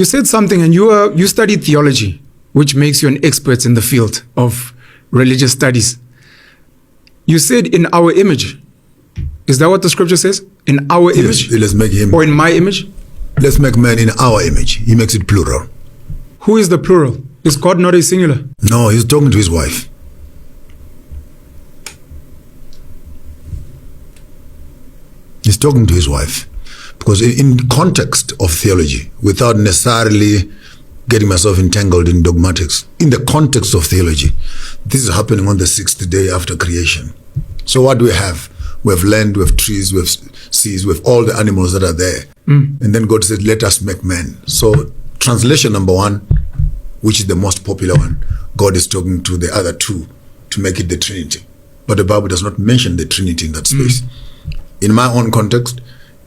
You said something, and you studied theology, which makes you an expert in the field of religious studies. You said in our image. Is that what the scripture says? In our image? Let's make him. Or in my image? Let's make man in our image. He makes it plural. Who is the plural? Is God not a singular? No, he's talking to his wife. He's talking to his wife. Because in context of theology, without necessarily getting myself entangled in dogmatics, in the context of theology, this is happening on the 6th day after creation. So what do we have? We have land, we have trees, we have seas, we have all the animals that are there. And then God said, let us make man. So translation number 1, which is the most popular one, God is talking to the other 2 to make it the Trinity. But the Bible does not mention the Trinity in that space. In my own context,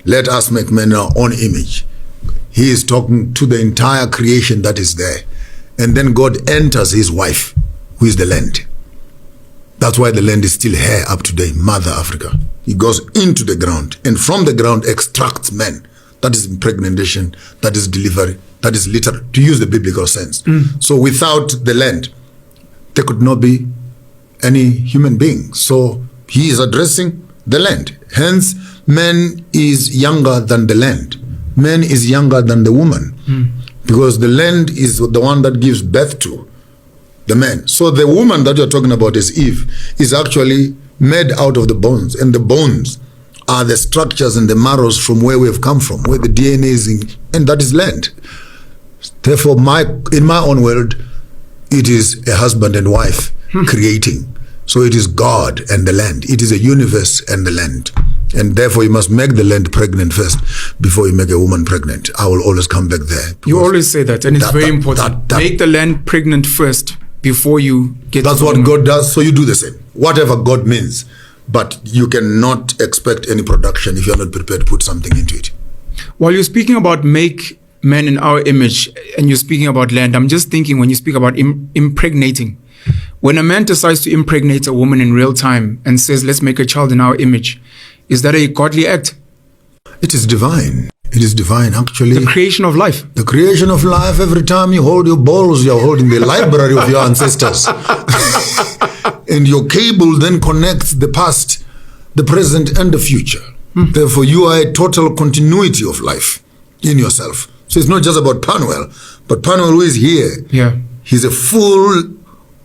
let us make man in our own image. He is talking to the entire creation that is there. And then God enters his wife, who is the land. That's why the land is still here up today, Mother Africa. He goes into the ground, and from the ground extracts men. That is impregnation, that is delivery, that is literal, to use the biblical sense. So without the land, there could not be any human being. So he is addressing the land. Hence, man is younger than the land. Man is younger than the woman. Because the land is the one that gives birth to the man. So the woman that you're talking about is Eve, is actually made out of the bones. And the bones are the structures and the marrows from where we have come from, where the DNA is in, and that is land. Therefore, in my own world, it is a husband and wife creating. So it is God and the land. It is a universe and the land. And therefore, you must make the land pregnant first before you make a woman pregnant. I will always come back there. You always say that, and it's very important. Make the land pregnant first before you get. That's what God does, so you do the same. Whatever God means. But you cannot expect any production if you're not prepared to put something into it. While you're speaking about make man in our image, and you're speaking about land, I'm just thinking when you speak about impregnating, when a man decides to impregnate a woman in real time and says, let's make a child in our image, is that a godly act? It is divine. It is divine, actually. The creation of life. The creation of life. Every time you hold your balls, you're holding the library of your ancestors. And your cable then connects the past, the present, and the future. Therefore, you are a total continuity of life in yourself. So it's not just about Panuel, but Panuel who is here, he's a full,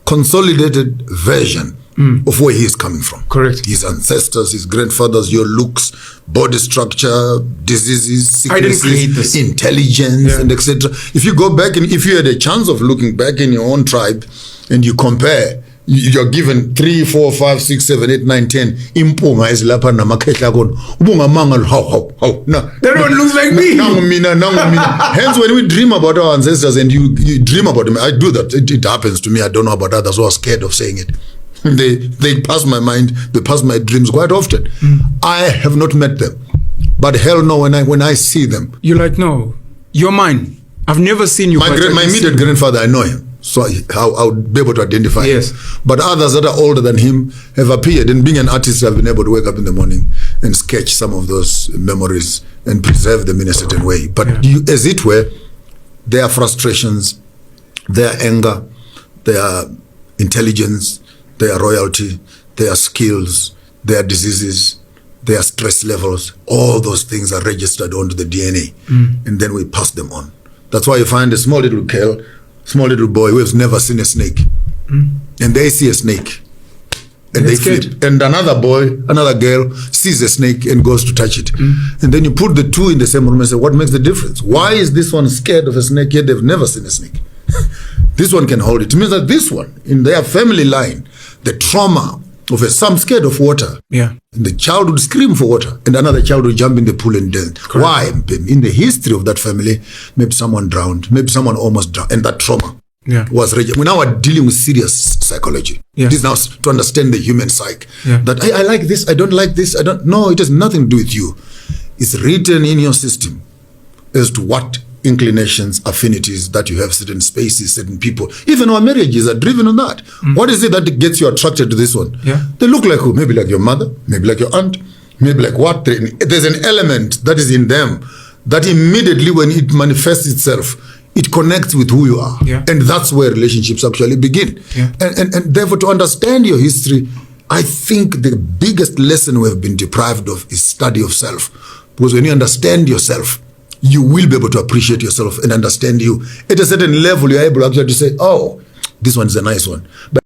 consolidated version of where he is coming from. Correct. His ancestors, his grandfathers, your looks, body structure, diseases, sicknesses, intelligence, and etc. If you go back, and if you had a chance of looking back in your own tribe, and you compare, you're given 3, 4, 5, 6, 7, 8, 9, 10. Impunga is lapa na makhetla kon. Ubunga mangal how. That one looks like me. Hence, when we dream about our ancestors and you dream about them, I do that. It happens to me. I don't know about others who are scared of saying it. They pass my mind. They pass my dreams quite often. I have not met them, but hell no, when I see them, you're like, no, you're mine. I've never seen you. My immediate grandfather, I know him. So I would be able to identify him. But others that are older than him have appeared. And being an artist, I've been able to wake up in the morning and sketch some of those memories and preserve them in a certain way. But as it were, their frustrations, their anger, their intelligence, their royalty, their skills, their diseases, their stress levels, all those things are registered onto the DNA. And then we pass them on. That's why you find a small little girl, small little boy who has never seen a snake, and they see a snake and they flip, and another boy, another girl sees a snake and goes to touch it, and then you put the two in the same room and say, what makes the difference? Why is this one scared of a snake yet they've never seen a snake? This one can hold it. It means that this one, in their family line, the trauma of some scared of water, and the child would scream for water, and another child would jump in the pool and dance. Why? In the history of that family, maybe someone drowned, maybe someone almost drowned, and that trauma was registered. We now are dealing with serious psychology. This is now to understand the human psyche. That I like this, I don't like this, I don't. No, it has nothing to do with you. It's written in your system as to what inclinations, affinities that you have, certain spaces, certain people. Even our marriages are driven on that. What is it that gets you attracted to this one? They look like who? Maybe like your mother, maybe like your aunt, maybe like what? There's an element that is in them that immediately when it manifests itself, it connects with who you are. Yeah. And that's where relationships actually begin. Yeah. And therefore, to understand your history, I think the biggest lesson we have been deprived of is study of self. Because when you understand yourself, you will be able to appreciate yourself and understand you. At a certain level, you're able actually to say, oh, this one is a nice one. But